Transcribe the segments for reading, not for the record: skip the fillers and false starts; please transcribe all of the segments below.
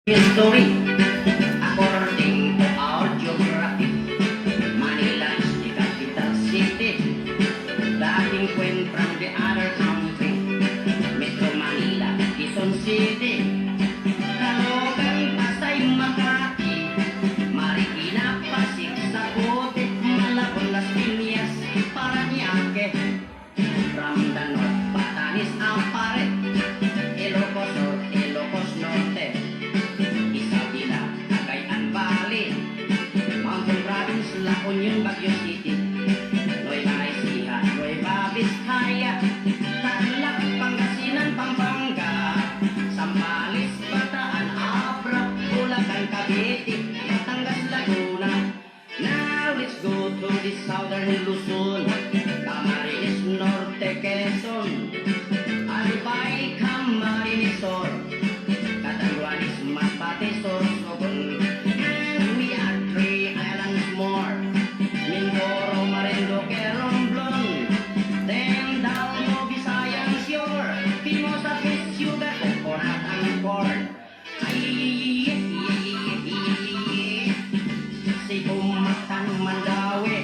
History, according to our geography, Manila is the capital city. Dating Queen from the other country, Metro Manila, Quezon City, Caloocan, Pasay, Makati, Marikina, Pasig, Sacote, Malabon, Las Piñas, Parañaque, from the north, Batanes, Amparet, Ilocos Sur, Ilocos Norte, Mountain Province, La Union, Baguio City, Nueva Ecija, Nueva Vizcaya, Tarlac, Pangasinan, Pampanga, Zambales, Bataan, Abra, Bulacan, Cavite, Batangas, Laguna. Now let's go to the southern Luzon, Camarines Norte, Quezon, Albay, Camarines Sur, Catanduanes, Masbate, Sorsogon. Mindoro, Marinduque, Romblon, Tendalno, Visayan, Sior, Pinosa, Sugar, Coconut, and Corn. Cebu, Mactan, Mandaue,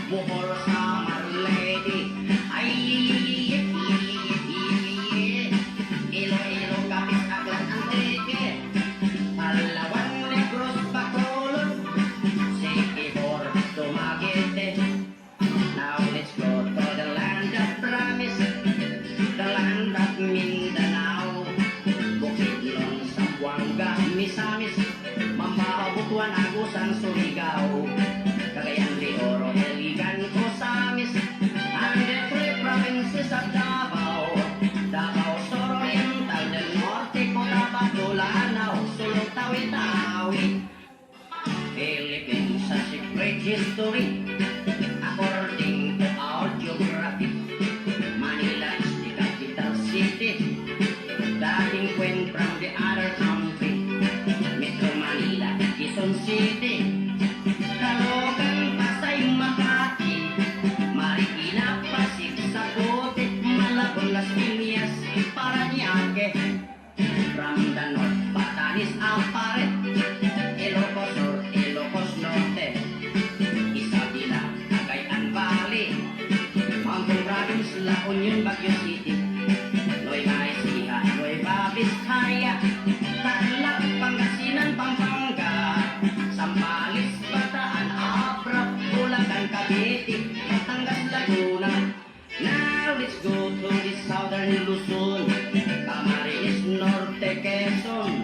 Bohol, Samar, Leyte, Iloilo, Capiz, Aklan, Antique, Palawan, Negros, Bacolod, Siquijor, Dumaguete. Now let's go to the land of promise, the land of Mindanao, Bukidnon, Zamboanga, Misamis, Mambaho, Butuan, Agusan, Surigao, Cagayan de Oro, Iligan, Osamis, and the three provinces of Davao, Davao Sur Oriental, del Norte, Cotabato, Lanao, Sulu, Tawi-Tawi. Philippines has a great history, according to our geography. Manila is the capital city. Dating Queen from the other country, Metro Manila, Quezon City, Caloocan, Pasay, Makati, Marikina, Pasig, Sacote, Malabon, Las Piñas, Parañaque, from the north, Batanes, Amparet, Ilocos Sur, Ilocos Norte, Isabela, Cagayan Valley, Mountain Province, La Union, Baguio City, Nueva Ecija, Nueva Vizcaya, Tarlac, Pangasinan, Pampanga, Zambales, Bataan, Abra, Bulacan, Cavite, Batangas, Laguna. Now let's go to the southern Luzon, Camarines Norte, Quezon,